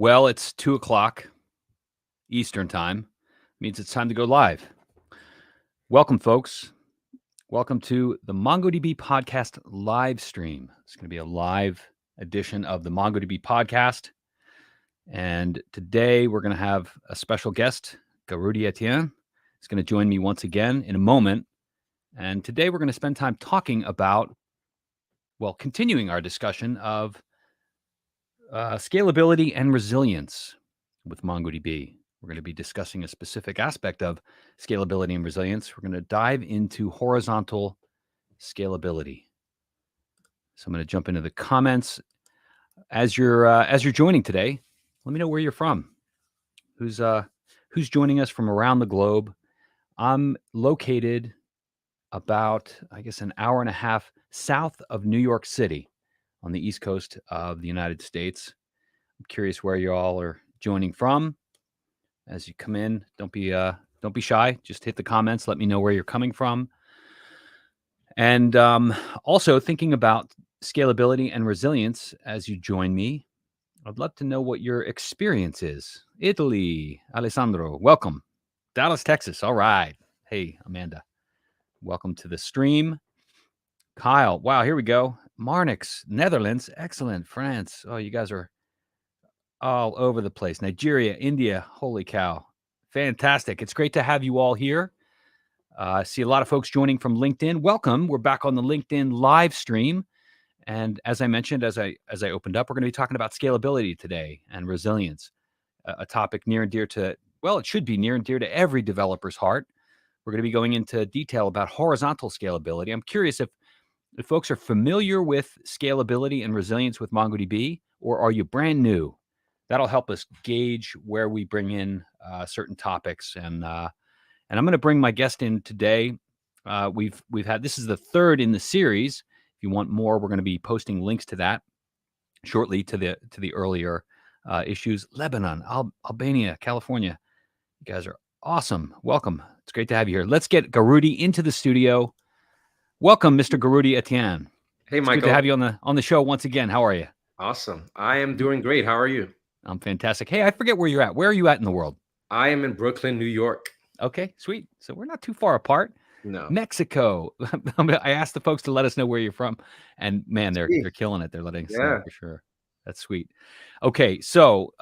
Well, it's 2 o'clock Eastern time. Means it's time to go live. Welcome, folks. Welcome to the MongoDB podcast live stream. It's going to be a live edition of the MongoDB podcast. And today we're going to have a special guest, Garudi Etienne. He's going to join me once again in a moment. And today we're going to spend time talking about, continuing our discussion of scalability and resilience with MongoDB. We're going to be discussing a specific aspect of scalability and resilience. We're going to dive into horizontal scalability. So I'm going to jump into the comments. As you're joining today, let me know where you're from. Who's joining us from around the globe? I'm located about, I guess, an hour and a half south of New York City on the East Coast of the United States. I'm curious where you all are joining from. As you come in, don't be shy. Just hit the comments. Let me know where you're coming from. And also thinking about scalability and resilience as you join me, I'd love to know what your experience is. Italy, Alessandro, welcome. Dallas, Texas. All right. Hey, Amanda, welcome to the stream. Kyle, wow, here we go. Marnix, Netherlands, excellent. France, oh, you guys are all over the place. Nigeria, India, holy cow. Fantastic. It's great to have you all here. I see a lot of folks joining from LinkedIn. Welcome. We're back on the LinkedIn live stream. And as I mentioned, as I opened up, we're going to be talking about scalability today and resilience, a topic near and dear to, it should be near and dear to every developer's heart. We're going to be going into detail about horizontal scalability. I'm curious if folks are familiar with scalability and resilience with MongoDB, or are you brand new? That'll help us gauge where we bring in certain topics. And I'm going to bring my guest in today. We've had, this is the third in the series. If you want more, we're going to be posting links to that shortly, to the earlier issues. Lebanon, Albania, California. You guys are awesome. Welcome. It's great to have you here. Let's get Garudi into the studio. Welcome, Mr. Garudi Etienne. Hey, it's Michael. Good to have you on the show once again. How are you? Awesome. I am doing great. How are you? I'm fantastic. Hey, I forget where you're at. Where are you at in the world? I am in Brooklyn, New York. Okay, sweet. So we're not too far apart. No. Mexico. I asked the folks to let us know where you're from, and man, they're killing it. They're letting us know for sure. That's sweet. Okay, so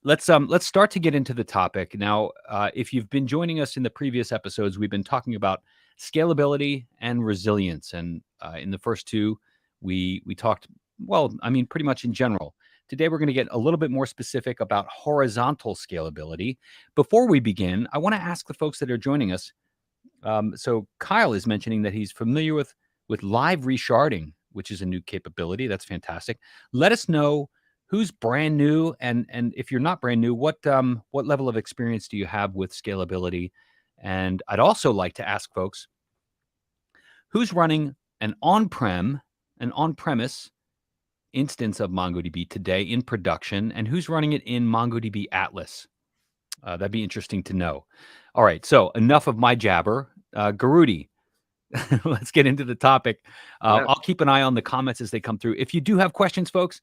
let's start to get into the topic now. If you've been joining us in the previous episodes, we've been talking about scalability and resilience, and in the first two, we talked pretty much in general. Today, we're going to get a little bit more specific about horizontal scalability. Before we begin, I want to ask the folks that are joining us. So Kyle is mentioning that he's familiar with live resharding, which is a new capability. That's fantastic. Let us know who's brand new, and if you're not brand new, what level of experience do you have with scalability? And I'd also like to ask folks, who's running an on-premise instance of MongoDB today in production, and who's running it in MongoDB Atlas? That'd be interesting to know. All right, so enough of my jabber. Garudi, let's get into the topic. I'll keep an eye on the comments as they come through. If you do have questions, folks,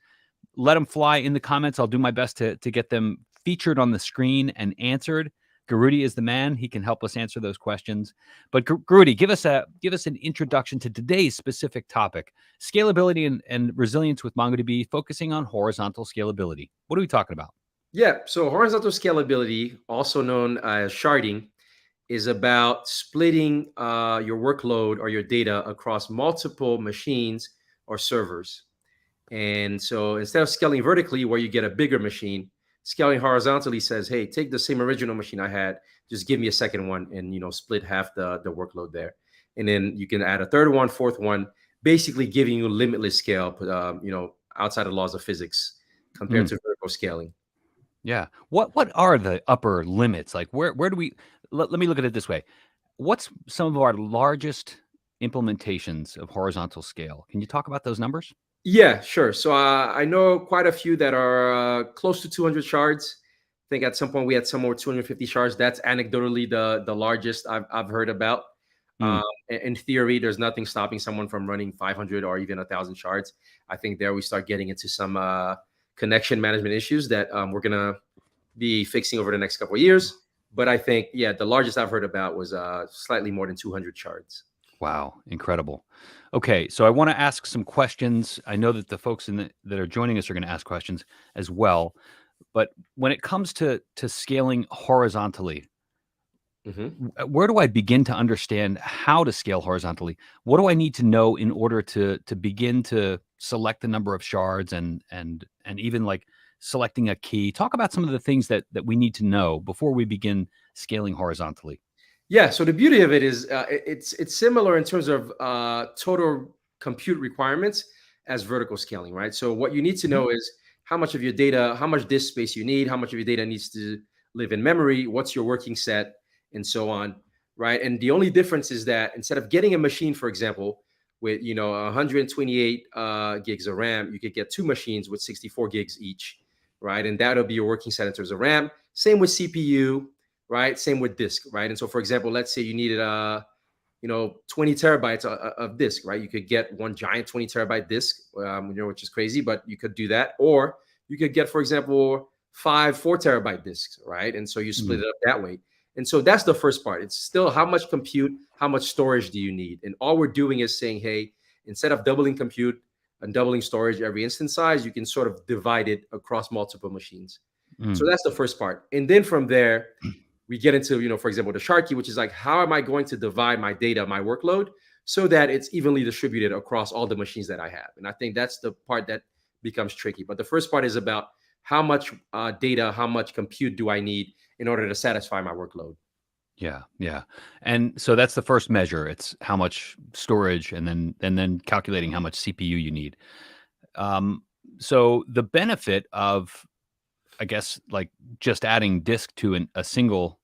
let them fly in the comments. I'll do my best to get them featured on the screen and answered. Garudi is the man. He can help us answer those questions. But Garudi, give us an introduction to today's specific topic: scalability and resilience with MongoDB, focusing on horizontal scalability. What are we talking about? Yeah, so horizontal scalability, also known as sharding, is about splitting your workload or your data across multiple machines or servers. And so instead of scaling vertically, where you get a bigger machine, scaling horizontally says, hey, take the same original machine I had, just give me a second one, and split half the workload there. And then you can add a third one, fourth one, basically giving you limitless scale, outside of laws of physics compared to vertical scaling. Yeah. What are the upper limits? Like where do we, let me look at it this way. What's some of our largest implementations of horizontal scale? Can you talk about those numbers? Yeah, sure. So I know quite a few that are close to 200 shards. I think at some point we had somewhere 250 shards. That's anecdotally the largest I've heard about. In theory, there's nothing stopping someone from running 500 or even 1,000 shards. I think there we start getting into some connection management issues that we're gonna be fixing over the next couple of years. But I think, yeah, the largest I've heard about was slightly more than 200 shards. Wow, incredible. Okay, so I want to ask some questions. I know that the folks that are joining us are going to ask questions as well. But when it comes to scaling horizontally, Mhm. where do I begin to understand how to scale horizontally? What do I need to know in order to begin to select the number of shards and even like selecting a key? Talk about some of the things that we need to know before we begin scaling horizontally. Yeah. So the beauty of it is it's similar in terms of total compute requirements as vertical scaling, right? So what you need to Mhm. know is how much of your data, how much disk space you need, how much of your data needs to live in memory, what's your working set, and so on, right? And the only difference is that instead of getting a machine, for example, with 128 gigs of RAM, you could get two machines with 64 gigs each, right? And that'll be your working set in terms of RAM. Same with CPU, right? Same with disk, right? And so, for example, let's say you needed 20 terabytes of disk, right? You could get one giant 20 terabyte disk, which is crazy, but you could do that. Or you could get, for example, five 4 terabyte disks, right? And so you split Mm. it up that way. And so that's the first part. It's still how much compute, how much storage do you need? And all we're doing is saying, hey, instead of doubling compute and doubling storage every instance size, you can sort of divide it across multiple machines. So Mm. that's the first part. And then from there, we get into, for example, the shard key, which is like, how am I going to divide my data, my workload, so that it's evenly distributed across all the machines that I have? And I think that's the part that becomes tricky. But the first part is about how much data, how much compute do I need in order to satisfy my workload? Yeah, yeah. And so that's the first measure. It's how much storage and then calculating how much CPU you need. Um, so the benefit of, I guess, like just adding disk to a single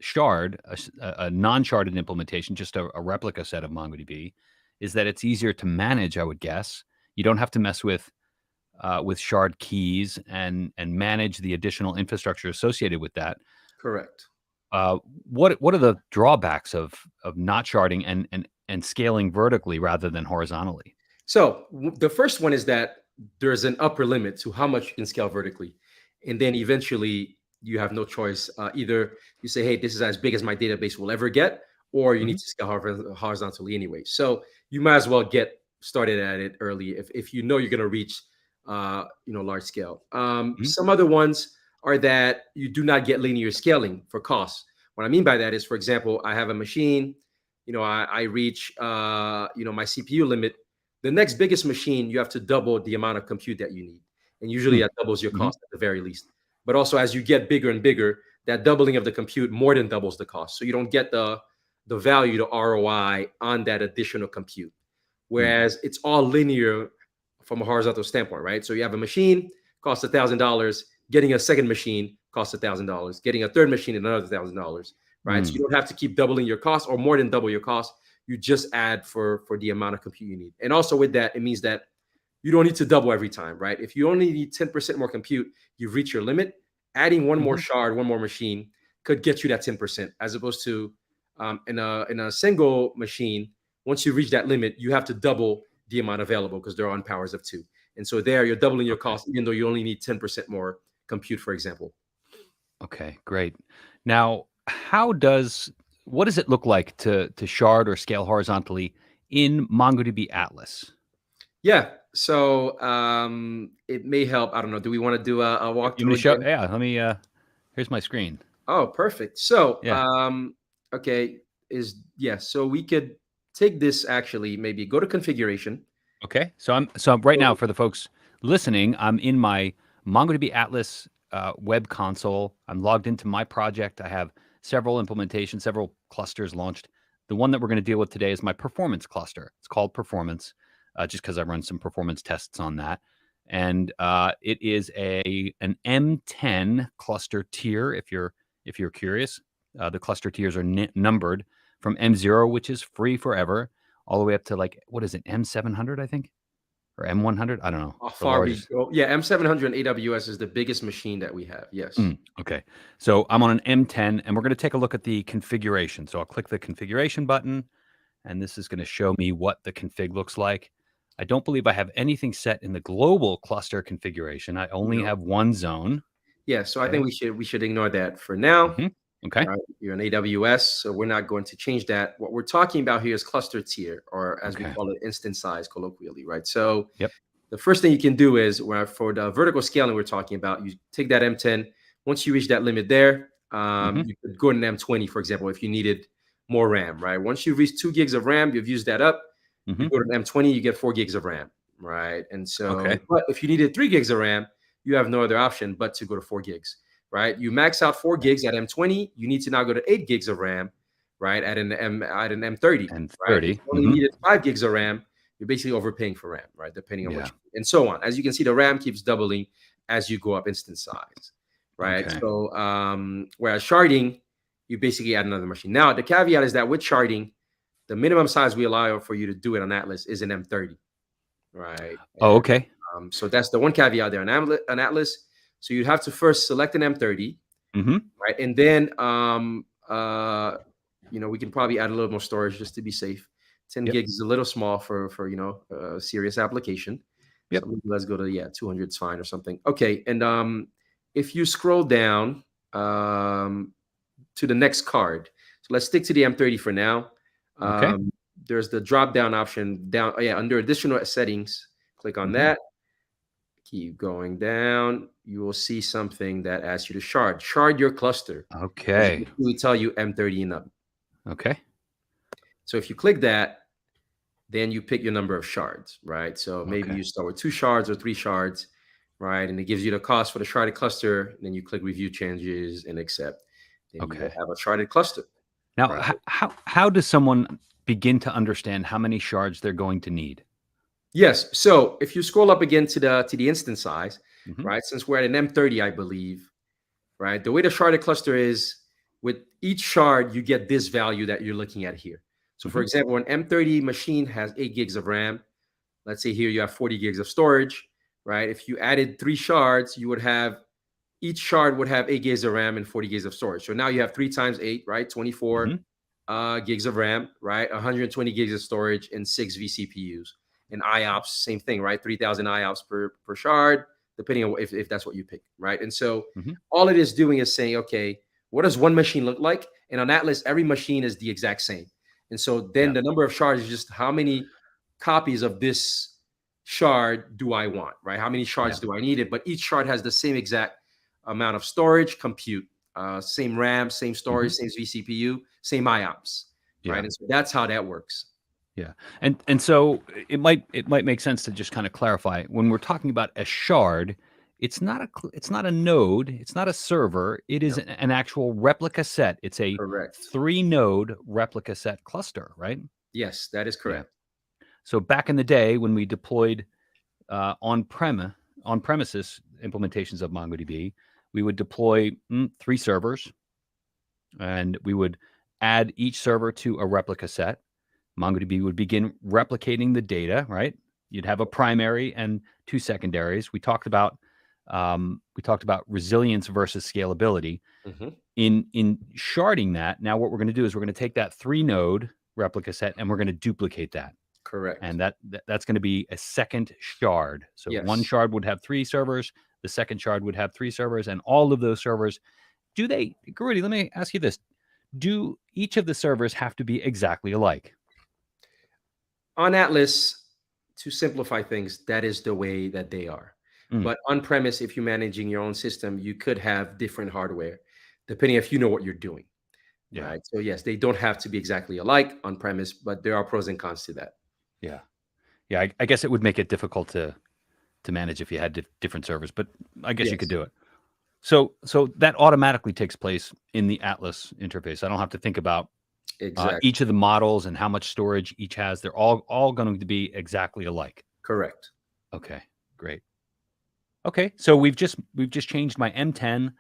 shard, a non-sharded implementation, just a replica set of MongoDB, is that it's easier to manage, I would guess. You don't have to mess with shard keys and manage the additional infrastructure associated with that. Correct. Uh, what are the drawbacks of not sharding and scaling vertically rather than horizontally? So the first one is that there's an upper limit to how much you can scale vertically, and then eventually you have no choice. Either you say, "Hey, this is as big as my database will ever get," or you need Mhm, to scale horizontally anyway. So you might as well get started at it early if you know you're going to reach, large scale. mhm, Some other ones are that you do not get linear scaling for costs. What I mean by that is, for example, I have a machine. I reach, my CPU limit. The next biggest machine, you have to double the amount of compute that you need. And usually mm, that doubles your mhm, cost at the very least. But also as you get bigger and bigger, that doubling of the compute more than doubles the cost. So you don't get the value, the ROI on that additional compute. mm, Whereas it's all linear from a horizontal standpoint, right? So you have a machine, costs $1,000. Getting a second machine costs $1,000. Getting a third machine, another $1,000, right? So you mm, don't have to keep doubling your cost or more than double your cost. You just add for the amount of compute you need. And also with that, it means that you don't need to double every time, right? If you only need 10% more compute, you've reached your limit. Adding one more mhm. shard, one more machine could get you that 10%, as opposed to in a single machine. Once you reach that limit, you have to double the amount available because they're on powers of two. And so there you're doubling your Okay. cost, even though you only need 10% more compute, for example. Okay, great. Now, what does it look like to shard or scale horizontally in MongoDB Atlas? Yeah. So it may help. I don't know. Do we want to do a You want me walkthrough to show? again? Yeah, let me. Here's my screen. Oh, perfect. So, Yeah. okay, so we could take this actually, maybe go to configuration. Okay. So right now So, for the folks listening, I'm in my MongoDB Atlas web console. I'm logged into my project. I have several implementations, several clusters launched. The one that we're going to deal with today is my performance cluster. It's called performance, just because I run some performance tests on that, and it is an M10 cluster tier. If you're curious, the cluster tiers are numbered from M0, which is free forever, all the way up to like, what is it, M700, I think, or M100? I don't know. how The far we largest. go? Yeah, M700 AWS is the biggest machine that we have. Yes. Okay. So I'm on an M10 and we're going to take a look at the configuration. So I'll click the configuration button and this is going to show me what the config looks like. I don't believe I have anything set in the global cluster configuration. I only No. have one zone. Yeah, so I Okay. think we should ignore that for now. Okay. Right? You're in AWS, so we're not going to change that. What we're talking about here is cluster tier, or as we Okay. call it, instance size colloquially, right? So Yep. the first thing you can do is for the vertical scaling we're talking about, you take that M10. Once you reach that limit there, Mm-hmm. you could go to an M20, for example, if you needed more RAM, right? Once you've reached 2 gigs of RAM, you've used that up. Mm-hmm. You go to an M20, you get 4 gigs of RAM, right? And so, Okay. but if you needed 3 gigs of RAM, you have no other option but to go to 4 gigs, right? You max out 4 Okay. gigs at M20, you need to now go to 8 gigs of RAM, right? At an M30, And right? If 30. you only Mm-hmm. needed 5 gigs of RAM, you're basically overpaying for RAM, right? Depending on what Yeah. you need, and so on. As you can see, the RAM keeps doubling as you go up instance size, right? Okay. So, whereas sharding, you basically add another machine. Now, the caveat is that with sharding, the minimum size we allow for you to do it on Atlas is an M30, right? Oh, And okay. so that's the one caveat there on Atlas. So you'd have to first select an M30, Mm-hmm. right? And then, we can probably add a little more storage just to be safe. 10 Yep. gigs is a little small for a serious application. Yep. So maybe let's go to 200 is fine or something. Okay, and if you scroll down to the next card, so let's stick to the M30 for now. Okay. There's the drop down option down. Oh, yeah, under additional settings, click on Mm-hmm. that. Keep going down. You will see something that asks you to shard your cluster. Does Okay. it tell you M30 and up? Okay. So if you click that, then you pick your number of shards, right? So maybe Okay. you start with 2 shards or 3 shards, right? And it gives you the cost for the sharded cluster. And then you click review changes and accept. Then you will Okay. have a sharded cluster, Now, right? how does someone begin to understand how many shards they're going to need? Yes. So if you scroll up again to the instance size, Mm-hmm. right? Since we're at an M30, I believe, right? The way the sharded cluster is, with each shard, you get this value that you're looking at here. So for Mm-hmm. example, an M30 machine has 8 gigs of RAM. Let's say here you have 40 gigs of storage, right? If you added 3 shards, you would have, each shard would have 8 gigs of RAM and 40 gigs of storage. So now you have 3 times 8, right? 24 Mm-hmm. gigs of RAM, right? 120 gigs of storage and 6 vCPUs. And IOPS, same thing, right? 3,000 IOPS per shard, depending on if that's what you pick, right? And so Mm-hmm. all it is doing is saying, okay, what does one machine look like? And on Atlas, every machine is the exact same. And so then Yeah. the number of shards is just how many copies of this shard do I want, right? How many shards Yeah. do I need it? But each shard has the same exact amount of storage, compute, same RAM, same Mm-hmm. storage, same vCPU, same IOPS, right? Yeah. And so that's how that works. Yeah. And so it might make sense to just kind of clarify when we're talking about a shard, it's not a node, it's not a server, it is No, an actual replica set. It's a correct. 3-node replica set cluster, right? Yes, that is Yeah. correct. So back in the day when we deployed on premises implementations of MongoDB, we would deploy 3 servers, and we would add each server to a replica set. MongoDB would begin replicating the data, right? You'd have a primary and 2 secondaries. We talked about resilience versus scalability. Mhm. In sharding that, now what we're going to do is we're going to take that 3-node replica set and we're going to duplicate that. Correct. And that's going to be a second shard. So one Yes. shard would have 3 servers, the second shard would have 3 servers, and all of those servers, Garuti, let me ask you this. Do each of the servers have to be exactly alike? On Atlas, to simplify things, that is the way that they are. Mm, But on premise, if you're managing your own system, you could have different hardware, depending if you know what you're doing, yeah. right? So yes, they don't have to be exactly alike on premise, but there are pros and cons to that. Yeah. Yeah, I guess it would make it difficult to manage if you had different servers, but I guess you could Yes, do it. So that automatically takes place in the Atlas interface. I don't have to think about exactly. each of the models and how much storage each has. They're all going to be exactly alike. Correct. Okay, great. Okay, so we've just changed my M10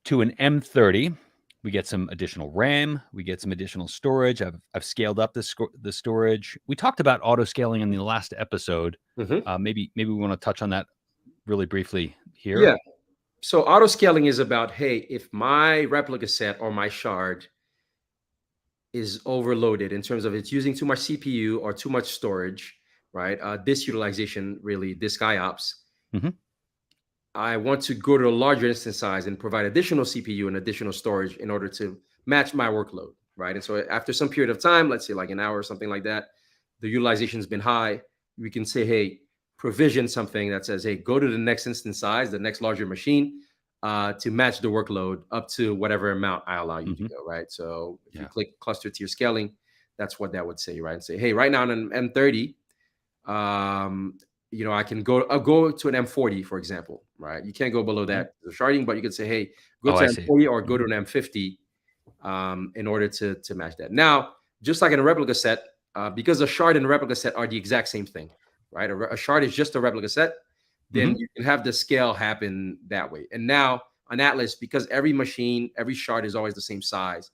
to an M30. We get some additional RAM. We get some additional storage. I've scaled up the storage. We talked about auto scaling in the last episode. Mhm. Maybe we want to touch on that really briefly here. Yeah. So auto scaling is about, hey, if my replica set or my shard is overloaded in terms of it's using too much CPU or too much storage, right? Disk utilization, really, disk IOPS. Mhm. I want to go to a larger instance size and provide additional CPU and additional storage in order to match my workload, right? And so after some period of time, let's say like an hour or something like that, the utilization has been high. We can say, hey, provision something that says, hey, go to the next instance size, the next larger machine, to match the workload up to whatever amount I allow you to Mhm. go, right? So if you Yeah. click cluster tier scaling, that's what that would say, right? And say, hey, right now on an M30, um, I can I'll go to an M40, for example, right? You can't go below Mhm. that, the sharding, but you could say, hey, go Oh, to I see. M40 or go Mhm. to an M50, in order to match that. Now, just like in a replica set, because a shard and a replica set are the exact same thing, right? A shard is just a replica set, then Mhm. you can have the scale happen that way. And now on Atlas, because every machine, every shard is always the same size,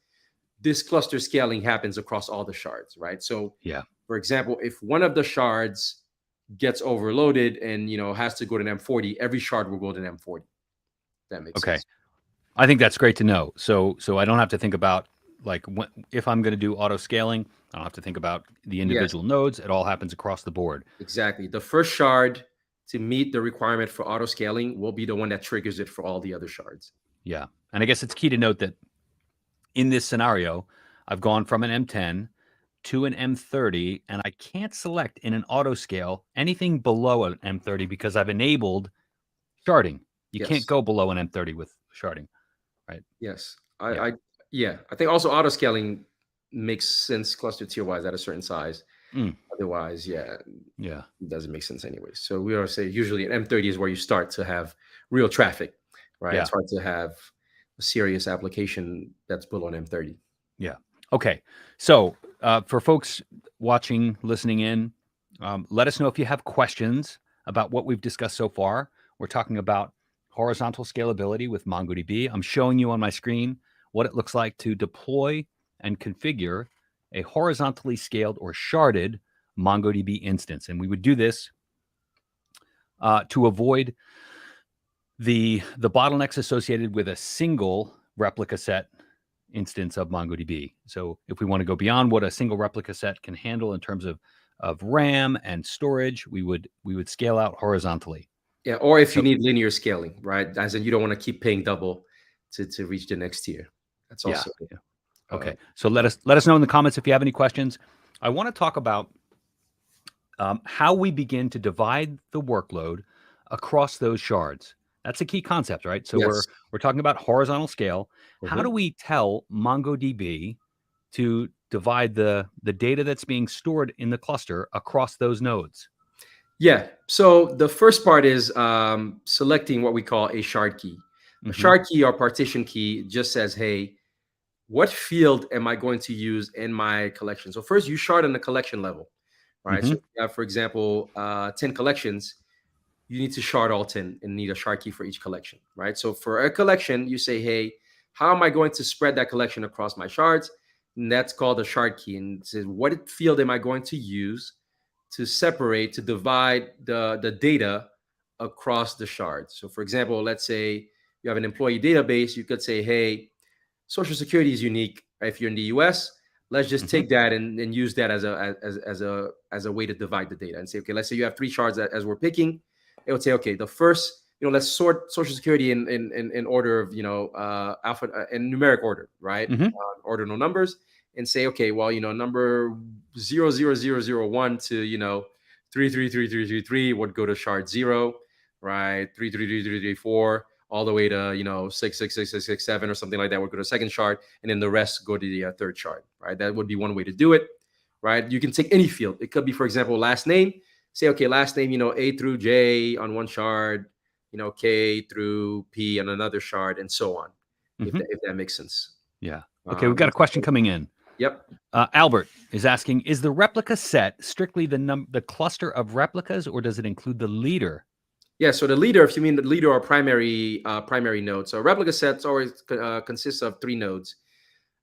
this cluster scaling happens across all the shards, right? So, Yeah. for example, if one of the shards gets overloaded and has to go to an M40, every shard will go to an M40. That makes Okay. sense. I think that's great to know. So I don't have to think about like if I'm going to do auto scaling, I don't have to think about the Yes, individual nodes. It all happens across the board. exactly. The first shard to meet the requirement for auto scaling will be the one that triggers it for all the other shards. Yeah. And I guess it's key to note that in this scenario, I've gone from an M10 to an M30, and I can't select in an auto scale anything below an M30 because I've enabled sharding. You can't Yes, go below an M30 with sharding, right? yes. Yeah. Yeah. I think also auto scaling makes sense cluster tier wise at a certain size. Mm, Otherwise, yeah, yeah. it doesn't make sense anyway. So we always say usually an M30 is where you start to have real traffic, right? It's Yeah. hard to have a serious application that's built on M30. Yeah. Okay. So for folks watching, listening in, let us know if you have questions about what we've discussed so far. We're talking about horizontal scalability with MongoDB. I'm showing you on my screen what it looks like to deploy and configure a horizontally scaled or sharded MongoDB instance. And we would do this to avoid the bottlenecks associated with a single replica set instance of MongoDB. So if we want to go beyond what a single replica set can handle in terms of RAM and storage, we would scale out horizontally. Yeah, or if you So need linear scaling, right? As in you don't want to keep paying double to reach the next tier. That's yeah, also yeah. uh, Okay. So let us know in the comments if you have any questions. I want to talk about how we begin to divide the workload across those shards. That's a key concept, right? So yes. we're talking about horizontal scale. How do Mhm. we tell MongoDB to divide the data that's being stored in the cluster across those nodes? Yeah. So the first part is selecting what we call a shard key. A Hmm. shard key or partition key just says, hey, what field am I going to use in my collection? So first you shard on the collection level, right? So Hmm. if you have, for example, 10 collections, you need to shard all 10 and need a shard key for each collection, right? So for a collection, you say, hey, how am I going to spread that collection across my shards? And that's called a shard key. And it says, what field am I going to use to separate, to divide the data across the shards? So for example, let's say you have an employee database, you could say, hey, Social Security is unique if you're in the US. Let's just Hmm. take that and use that as a way to divide the data and say, okay, let's say you have three shards as we're picking. It would say, okay, the first, let's sort Social Security in order of alpha in numeric order, right? Hmm. Ordinal numbers, and say, okay, well, number 00001 to 333333 would go to shard 0, right? 333334 all the way to 66667 or something like that would go to second shard, and then the rest go to the third shard, right? That would be one way to do it, right? You can take any field. It could be, for example, last name. Say, okay, last name, A through J on one shard, K through P on another shard, and so on. If Hmm. that makes sense. Yeah. Okay. We've got And a question so, coming in. yep. Albert is asking: is the replica set strictly the cluster of replicas, or does it include the leader? Yeah, so the leader, if you mean the leader or primary node. So replica sets always consists of three nodes.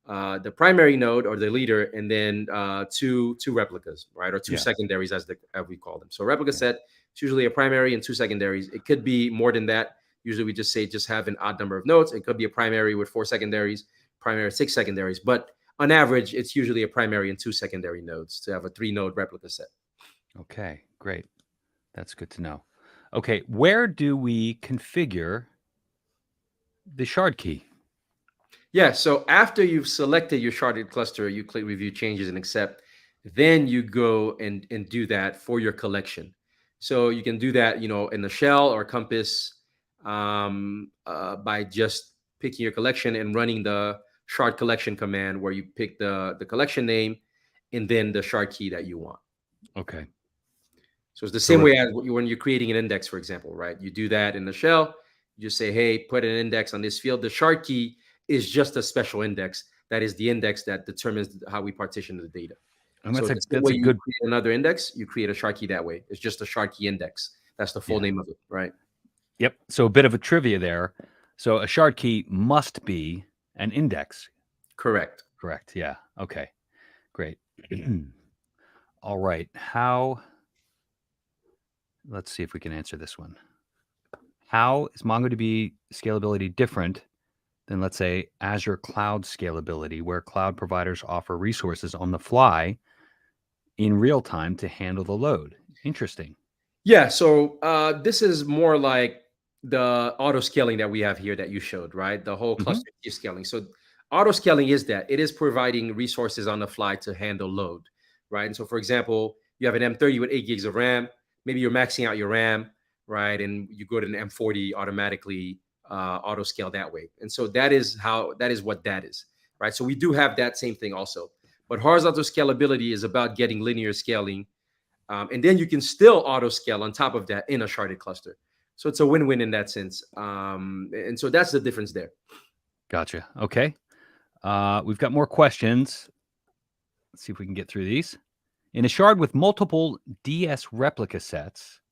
The primary node or the leader, and then two replicas, right, or two Yeah. secondaries as we call them. So replica Yeah. set it's usually a primary and two secondaries. It could be more than that. Usually we just say just have an odd number of nodes. It could be a primary with four secondaries, primary with six secondaries, but on average, it's usually a primary and two secondary nodes to have a three node replica set. Okay. Great. That's good to know. Okay, where do we configure the shard key? Yeah, so after you've selected your sharded cluster, you click review changes and accept, then you go and do that for your collection. So you can do that, in the shell or compass, by just picking your collection and running the shard collection command where you pick the collection name and then the shard key that you want. Okay. So it's the same way Terrific. as when you're creating an index, for example, right? You do that in the shell. You just say, hey, put an index on this field. The shard key is just a special index. That is the index that determines how we partition the data. And So that's a the same that's way a you good create another index, you create a shard key that way. It's just a shard key index. That's the full yeah. name of it, right? Yep. So a bit of a trivia there. So a shard key must be an index. Correct. Correct. Yeah. Okay. Great. All right. Let's see if we can answer this one. How is MongoDB scalability different than, let's say, Azure cloud scalability, where cloud providers offer resources on the fly in real time to handle the load? Interesting. Yeah, so this is more like the auto scaling that we have here that you showed, right? The whole Mhm. cluster key scaling. So auto scaling is that it is providing resources on the fly to handle load, right? And so, for example, you have an M30 with 8 gigs of RAM. Maybe you're maxing out your RAM, right? And you go to an M40 automatically auto scale that way. And so that is what that is, right? So we do have that same thing also. But horizontal scalability is about getting linear scaling, and then you can still auto scale on top of that in a sharded cluster. So it's a win-win in that sense. And so that's the difference there. Gotcha. Okay. We've got more questions. Let's see if we can get through these. In a shard with multiple DS replica sets,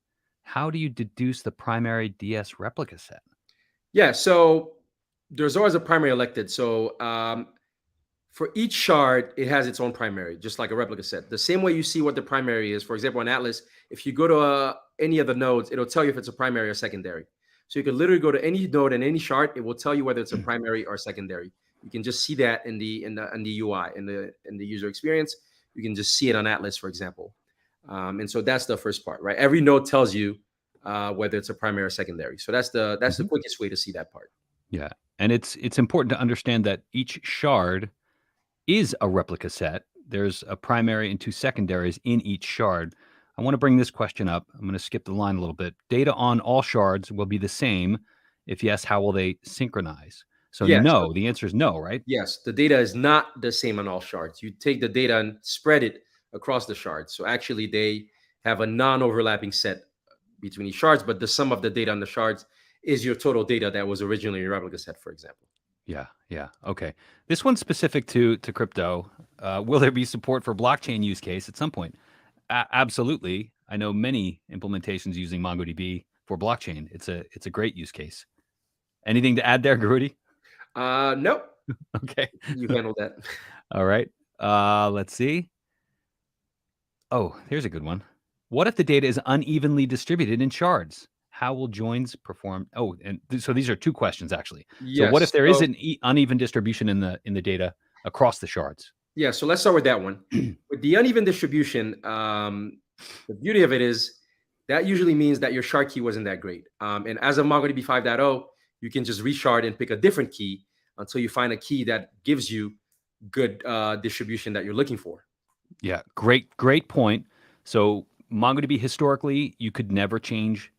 how do you deduce the primary DS replica set? Yeah, so there's always a primary elected. So for each shard, it has its own primary, just like a replica set. The same way you see what the primary is. For example, on Atlas, if you go to any of the nodes, it'll tell you if it's a primary or secondary. So you can literally go to any node and any shard, it will tell you whether it's a primary or secondary. You can just see that in the UI, in the user experience. You can just see it on Atlas, for example. And so that's the first part, right? Every node tells you whether it's a primary or secondary. So that's the Mhm. quickest way to see that part. Yeah. And it's important to understand that each shard is a replica set. There's a primary and two secondaries in each shard. I want to bring this question up. I'm going to skip the line a little bit. Data on all shards will be the same. If yes, how will they synchronize? So Yes. no, the answer is no, right? Yes, the data is not the same on all shards. You take the data and spread it across the shards. So actually, they have a non-overlapping set between each shards, but the sum of the data on the shards is your total data that was originally your replica set, for example. Yeah, yeah. Okay. This one's specific to crypto. Will there be support for blockchain use case at some point? Absolutely. I know many implementations using MongoDB for blockchain. It's a great use case. Anything to add there, Garudi? Nope, Okay. you handled that. All right. Let's see. Oh, here's a good one. What if the data is unevenly distributed in shards? How will joins perform? Oh, and so these are two questions actually. So what if Yes. there is So an uneven distribution in the data across the shards? yeah, so let's start with that one. With the uneven distribution, the beauty of it is that usually means that your shard key wasn't that great. And as of MongoDB 5.0, you can just reshard and pick a different key until you find a key that gives you good distribution that you're looking for. Yeah, great point. So MongoDB historically, you could never change.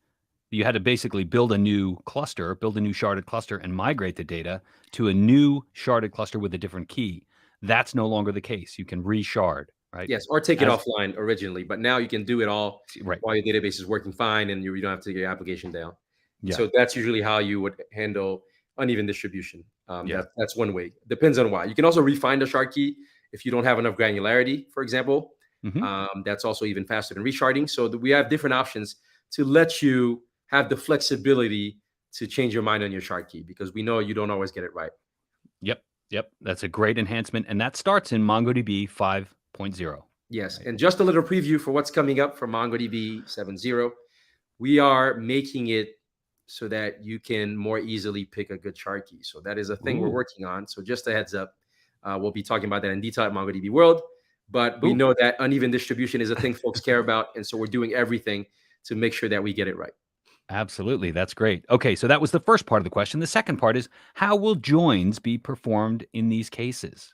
You had to basically build a new cluster, build a new sharded cluster, and migrate the data to a new sharded cluster with a different key. That's no longer the case. You can reshard, right? Yes, or take it As offline originally, but now you can do it all right. while your database is working fine and you don't have to take your application down. Yeah, So that's usually how you would handle uneven distribution. yeah. That's one way. Depends on why. You can also refine the shard key if you don't have enough granularity, for example. Hmm. That's also even faster than resharding. So we have different options to let you have the flexibility to change your mind on your shard key because we know you don't always get it right. Yep. That's a great enhancement, and that starts in MongoDB 5.0. Yes, Right. and just a little preview for what's coming up for MongoDB 7.0. We are making it so that you can more easily pick a good shard key. So that is a thing we're Ooh. working on. So just a heads up, we'll be talking about that in detail at MongoDB World. but we Ooh, know that uneven distribution is a thing folks care about, and so we're doing everything to make sure that we get it right. absolutely. That's great. Okay, so that was the first part of the question. The second part is, how will joins be performed in these cases?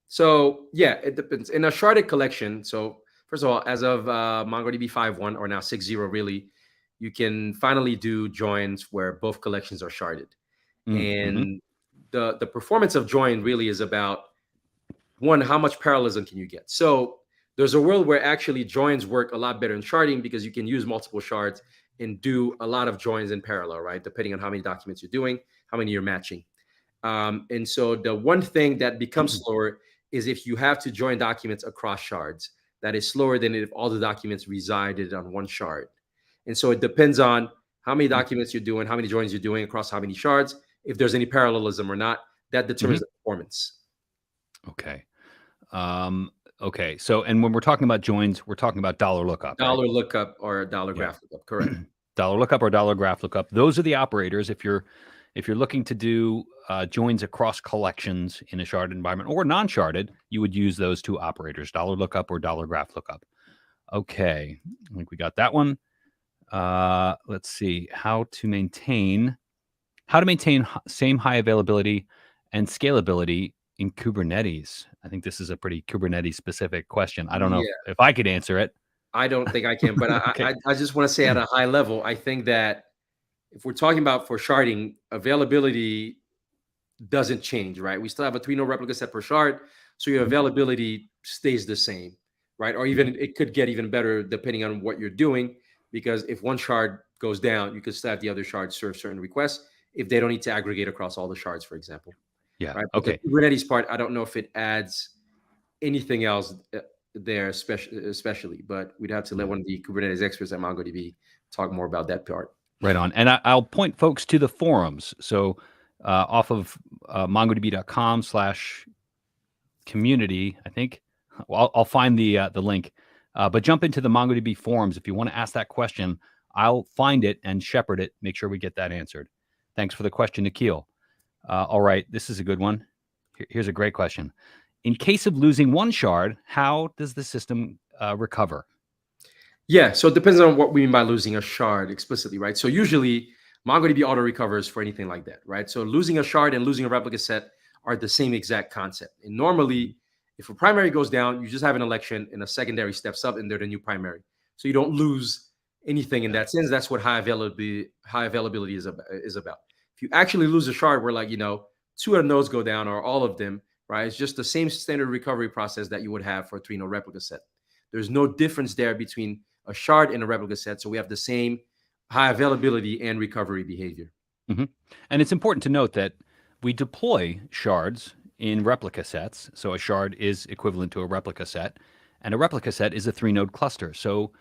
So yeah, it depends. In a sharded collection, so first of all, as of MongoDB 5.1 or now 6.0, really, you can finally do joins where both collections are sharded. Mm-hmm. And the performance of join really is about one, how much parallelism can you get? So there's a world where actually joins work a lot better in sharding because you can use multiple shards and do a lot of joins in parallel, right? Depending on how many documents you're doing, how many you're matching. And so the one thing that becomes slower is if you have to join documents across shards. That is slower than if all the documents resided on one shard. And so it depends on how many documents you're doing, how many joins you're doing across how many shards, if there's any parallelism or not, that Mm-hmm. determines the performance. Okay. Um, okay. So, and when we're talking about joins, we're talking about dollar lookup, right? Dollar lookup or dollar Yeah. graph lookup, correct. Dollar lookup or dollar graph lookup. Those are the operators. If you're looking to do joins across collections in a sharded environment or non-sharded, you would use those two operators: dollar lookup or dollar graph lookup. Okay, I think we got that one. Let's see how to maintain same high availability and scalability in Kubernetes. I think this is a pretty Kubernetes specific question. I don't know Yeah, if I could answer it. I don't think I can, but I Okay. I, I just want to say at a high level, I think that if we're talking about for sharding, availability doesn't change, right? We still have a 3 node replica set per shard, so your Mhm, availability stays the same, right? Or mhm. even it could get even better depending on what you're doing, because if one shard goes down, you could still have the other shards serve certain requests if they don't need to aggregate across all the shards, for example, Yeah. right? But the Okay. Kubernetes part, I don't know if it adds anything else there, especially, but we'd have to let Yeah. one of the Kubernetes experts at MongoDB talk more about that part. Right on. And I'll point folks to the forums. So off of mongodb.com/community, I think. Well, I'll find the link. But jump into the MongoDB forums if you want to ask that question. I'll find it and shepherd it. Make sure we get that answered. Thanks for the question, Nikhil. All right, this is a good one. Here's a great question. In case of losing one shard, how does the system recover? Yeah, so it depends on what we mean by losing a shard explicitly, right? So usually MongoDB auto recovers for anything like that, right? So losing a shard and losing a replica set are the same exact concept. And normally, if a primary goes down, you just have an election and a secondary steps up and they're the new primary. So you don't lose anything in Yeah. that sense. That's what high availability is about. If you actually lose a shard where like, two of the nodes go down or all of them, right? It's just the same standard recovery process that you would have for a 3 node replica set. There's no difference there between a shard in a replica set. So we have the same high availability and recovery behavior. Mhm. And it's important to note that we deploy shards in replica sets. So a shard is equivalent to a replica set, and a replica set is a 3 node cluster. So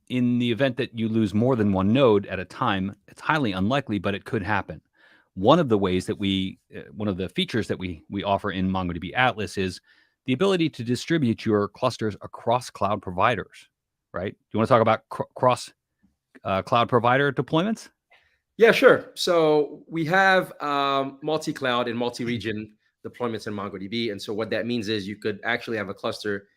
in the event that you lose more than one node at a time, it's highly unlikely, but it could happen. One of the ways that one of the features that we offer in MongoDB Atlas is the ability to distribute your clusters across cloud providers. Right? Do you want to talk about cross cloud provider deployments? Yeah, sure. So we have multi-cloud and multi-region deployments in MongoDB. And so what that means is you could actually have a cluster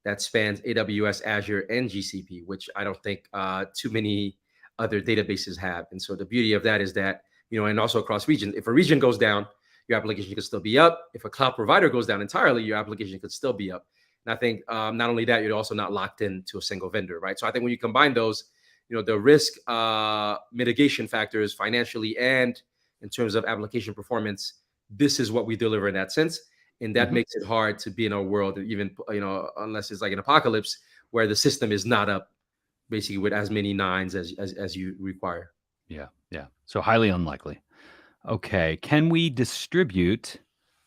that spans AWS, Azure, and GCP, which I don't think too many other databases have. And so the beauty of that is that, and also across regions, if a region goes down, your application could still be up. If a cloud provider goes down entirely, your application could still be up. And I think not only that, you're also not locked into a single vendor, right? So I think when you combine those, the risk mitigation factors financially and in terms of application performance, this is what we deliver in that sense. And that Mhm. makes it hard to be in a world that even, unless it's like an apocalypse where the system is not up basically with as many nines as you require. Yeah, yeah. So highly unlikely. Okay. Can we distribute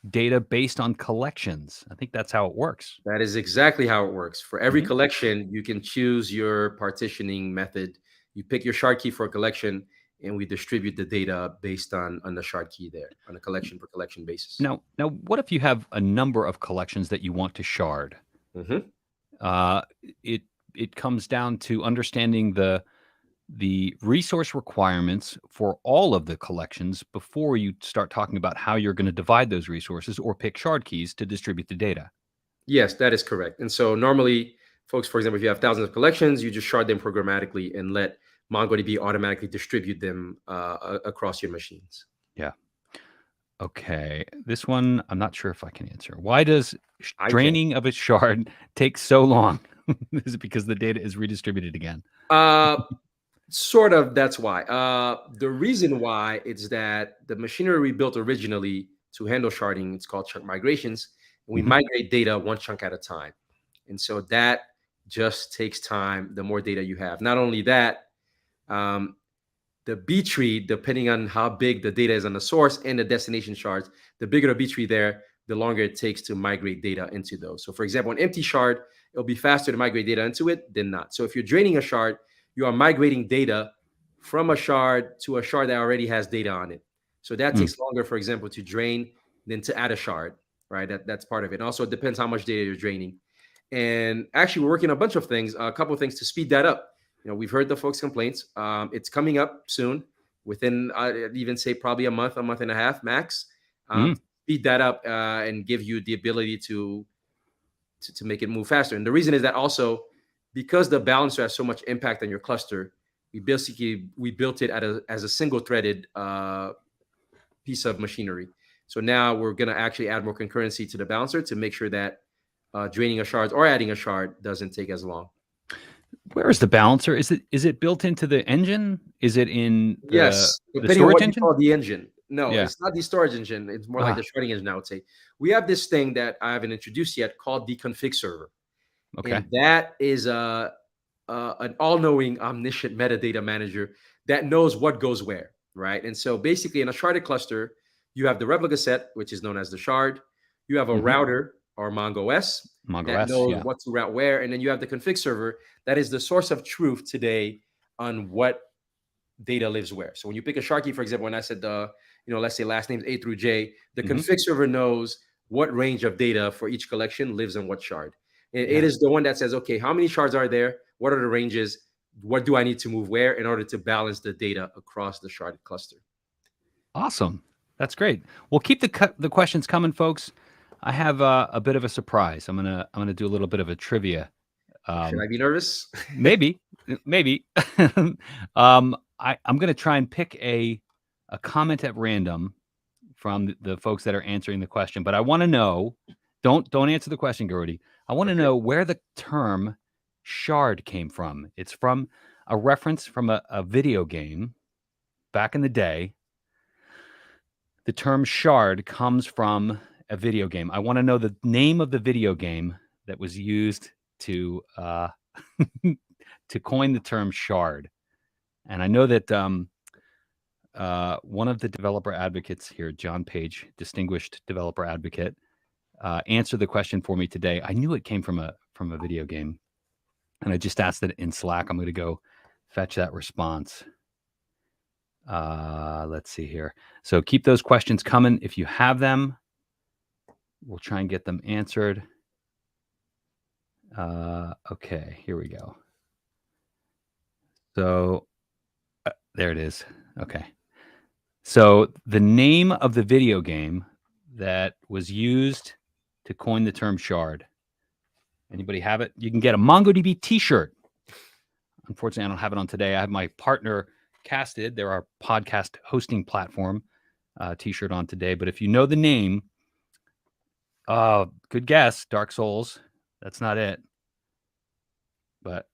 data based on collections? I think that's how it works. That is exactly how it works. For every Mhm. collection, you can choose your partitioning method. You pick your shard key for a collection, and we distribute the data based on the shard key there on a collection per collection basis. Now, what if you have a number of collections that you want to shard? Mhm. Uh, it it comes down to understanding the resource requirements for all of the collections before you start talking about how you're going to divide those resources or pick shard keys to distribute the data. Yes, that is correct. And so normally, folks, for example, if you have thousands of collections, you just shard them programmatically and let MongoDB automatically distribute them across your machines. Yeah. Okay. This one, I'm not sure if I can answer. Why does I can. draining of a shard take so long? Is it because the data is redistributed again? Uh, Sort of. That's why. The reason why is that the machinery we built originally to handle sharding, it's called chunk migrations, and we Mhm. migrate data one chunk at a time. And so that just takes time. The more data you have. Not only that, um, the B tree, depending on how big the data is on the source and the destination shards, the bigger the B tree there, the longer it takes to migrate data into those. So, for example, an empty shard, it'll be faster to migrate data into it than not. So, if you're draining a shard, you are migrating data from a shard to a shard that already has data on it. So, that Mm. takes longer, for example, to drain than to add a shard, right? That's part of it. And also, it depends how much data you're draining. And actually, we're working on a bunch of things, a couple of things to speed that up. We've heard the folks' complaints. It's coming up soon, within I'd even say probably a month and a half max. Mm. Speed that up and give you the ability to make it move faster. And the reason is that also because the balancer has so much impact on your cluster, we built it as a single threaded piece of machinery. So now we're going to actually add more concurrency to the balancer to make sure that draining a shard or adding a shard doesn't take as long. Where is the balancer? Is it built into the engine? Is it in the Yes, depending on storage what you engine? call the engine. No, Yeah. it's not the storage engine. It's more like the Ah, sharding engine, I would say. We have this thing that I haven't introduced yet called the config server. okay. And that is an all-knowing, omniscient metadata manager that knows what goes where, right? And so basically in a sharded cluster, you have the replica set, which is known as the shard. You have a Mhm. router or MongoOS Mongo that S, knows yeah. what to route where. And then you have the config server that is the source of truth today on what data lives where. So when you pick a Sharky, for example, when I said let's say last names A through J, the Mhm. config server knows what range of data for each collection lives in what shard. And it Yeah. is the one that says, okay, how many shards are there? What are the ranges? What do I need to move where in order to balance the data across the sharded cluster? Awesome. That's great. Well, keep the questions coming, folks. I have a bit of a surprise. I'm gonna do a little bit of a trivia. Should Um, I be nervous? maybe, maybe. I'm gonna try and pick a comment at random from the folks that are answering the question, but I want to know. Don't answer the question, Gertie. I want to Okay. know where the term shard came from. It's from a reference from a video game back in the day. The term shard comes from a video game. I want to know the name of the video game that was used to to coin the term shard. And I know that one of the developer advocates here, John Page, distinguished developer advocate, answered the question for me today. I knew it came from a video game, and I just asked it in Slack. I'm going to go fetch that response. Let's see here. So keep those questions coming if you have them. We'll try and get them answered. Okay, here we go. So there it is. Okay. So the name of the video game that was used to coin the term shard. Anybody have it? You can get a MongoDB t-shirt. Unfortunately, I don't have it on today. I have my partner Casted. They're our podcast hosting platform t-shirt on today. But if you know the name, good guess, Dark Souls. That's not it. But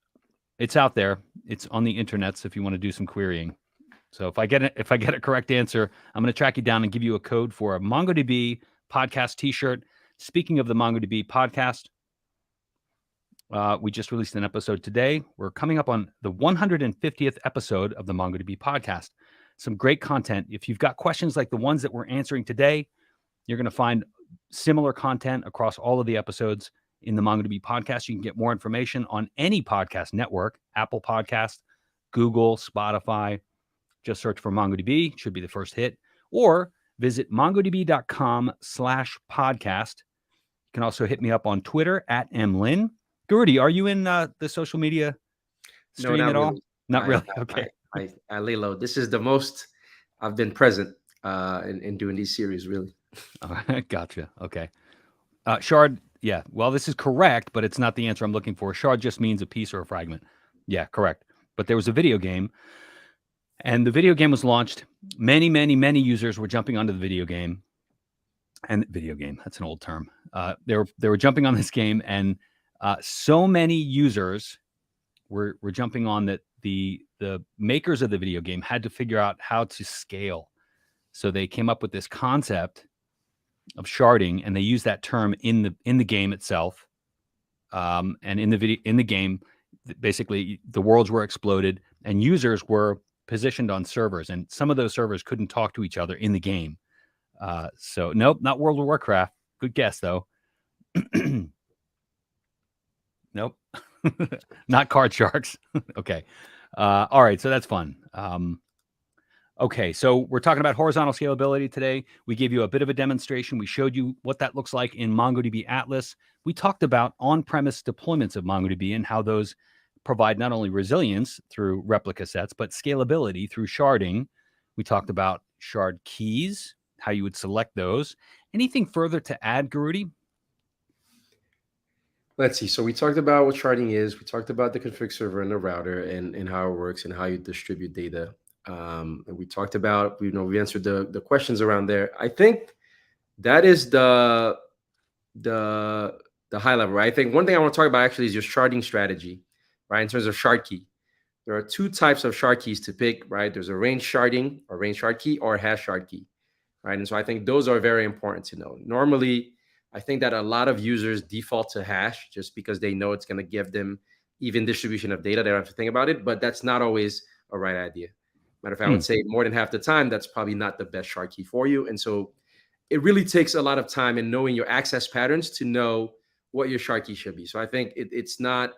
it's out there. It's on the internet. So if you want to do some querying. So if I get a correct answer, I'm going to track you down and give you a code for a MongoDB podcast t-shirt. Speaking of the MongoDB podcast, we just released an episode today. We're coming up on the 150th episode of the MongoDB podcast. Some great content. If you've got questions like the ones that we're answering today, you're going to find similar content across all of the episodes in the MongoDB podcast. You can get more information on any podcast network, Apple Podcast, Google, Spotify. Just search for MongoDB, should be the first hit, or visit mongodb.com/podcast. You can also hit me up on Twitter at mlin. Gertie, are you in the social media No, stream not at all? really. Not I really. Okay. I lay low. This is the most I've been present in doing these series, really. All right. Gotcha. Okay. Shard, Yeah. Well, this is correct, but it's not the answer I'm looking for. Shard just means a piece or a fragment. Yeah, correct. But there was a video game, and the video game was launched. Many, many, many users were jumping onto the video game. And video game, that's an old term. They were jumping on this game, and so many users were jumping on that the makers of the video game had to figure out how to scale. So they came up with this concept of sharding, and they used that term in the game itself. And in the game, basically the worlds were exploded, and users were positioned on servers, and some of those servers couldn't talk to each other in the game. So nope, not World of Warcraft. Good guess though. Nope. Not card sharks. Okay. All right. So that's fun. Okay. So we're talking about horizontal scalability today. We gave you a bit of a demonstration. We showed you what that looks like in MongoDB Atlas. We talked about on-premise deployments of MongoDB and how those provide not only resilience through replica sets, but scalability through sharding. We talked about shard keys, how you would select those. Anything further to add, Garuti? Let's see. So we talked about what sharding is. We talked about the config server and the router and how it works and how you distribute data. And we talked about, we answered the questions around there. I think that is the high level, right? I think one thing I want to talk about actually is your sharding strategy, right? In terms of shard key. There are two types of shard keys to pick, right? There's a range sharding or range shard key or a hash shard key, right? And so I think those are very important to know. Normally, I think that a lot of users default to hash just because they know it's going to give them even distribution of data. They don't have to think about it, but that's not always a right idea. Matter of fact, I would say more than half the time, that's probably not the best shard key for you. And so it really takes a lot of time in knowing your access patterns to know what your shard key should be. So I think it's not,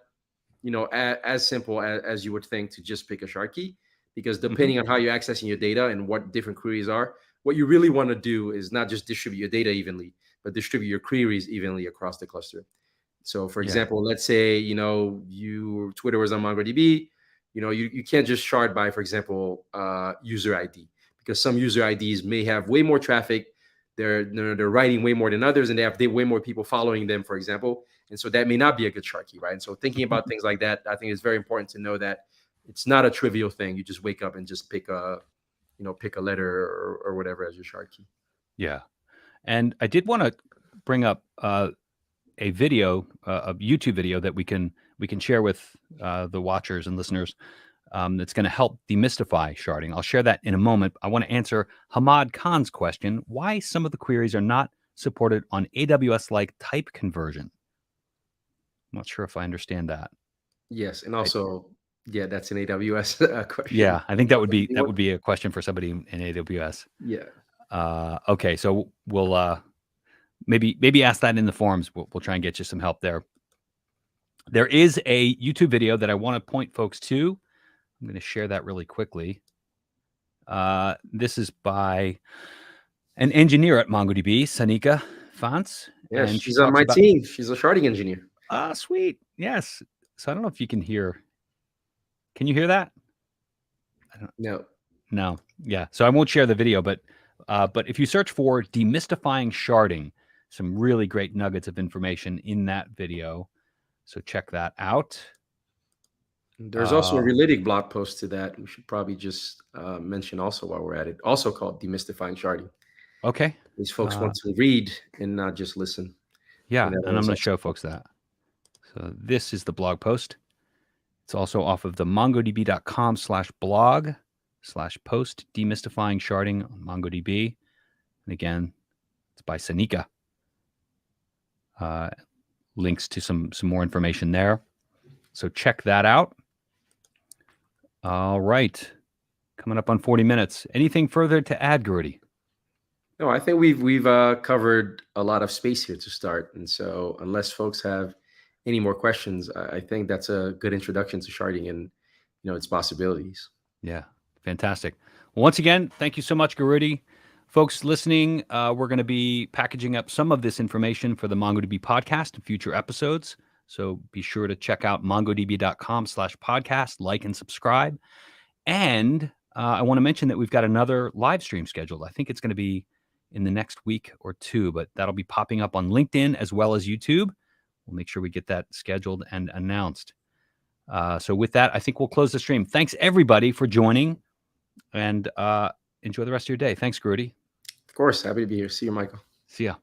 as simple as you would think to just pick a shard key, because depending on how you're accessing your data and what different queries are, what you really want to do is not just distribute your data evenly, but distribute your queries evenly across the cluster. So for example, let's say, your Twitter was on MongoDB, you can't just shard by, for example, user ID, because some user IDs may have way more traffic. They're writing way more than others, and they have way more people following them, for example. And so that may not be a good shard key, right? And so thinking about things like that, I think it's very important to know that it's not a trivial thing. You just wake up and just pick a letter or whatever as your shard key. Yeah. And I did want to bring up a video, a YouTube video that we can share with the watchers and listeners that's going to help demystify sharding. I'll share that in a moment. I want to answer Hamad Khan's question, why some of the queries are not supported on AWS-like type conversion. I'm not sure if I understand that. Yes, and also, yeah, that's an AWS question. Yeah, I think that would be a question for somebody in AWS. Yeah. Okay, so we'll maybe ask that in the forums. We'll try and get you some help there. There is a YouTube video that I want to point folks to. I'm going to share that really quickly. This is by an engineer at MongoDB, Sanika Fantz. Yeah, she's on my team. She's a sharding engineer. Ah, sweet. Yes. So I don't know if you can hear. Can you hear that? No. Yeah. So I won't share the video, but if you search for demystifying sharding, some really great nuggets of information in that video. So check that out. There's also a related blog post to that. We should probably just mention also while we're at it. Also called Demystifying Sharding. Okay. These folks want to read and not just listen. Yeah, and I'm going to show folks that. So this is the blog post. It's also off of the mongodb.com/blog/post demystifying sharding on MongoDB. And again, it's by Sanika. Links to some more information there. So check that out. All right. Coming up on 40 minutes. Anything further to add, Garuti? No, I think we've covered a lot of space here to start. And so unless folks have any more questions, I think that's a good introduction to sharding and its possibilities. Yeah, fantastic. Well, once again, thank you so much, Garuti. Folks listening, we're going to be packaging up some of this information for the MongoDB podcast in future episodes. So be sure to check out mongodb.com/podcast, like and subscribe. And I want to mention that we've got another live stream scheduled. I think it's going to be in the next week or two, but that'll be popping up on LinkedIn as well as YouTube. We'll make sure we get that scheduled and announced. So with that, I think we'll close the stream. Thanks, everybody, for joining, and enjoy the rest of your day. Thanks, Grudy. Of course. Happy to be here. See you, Michael. See ya.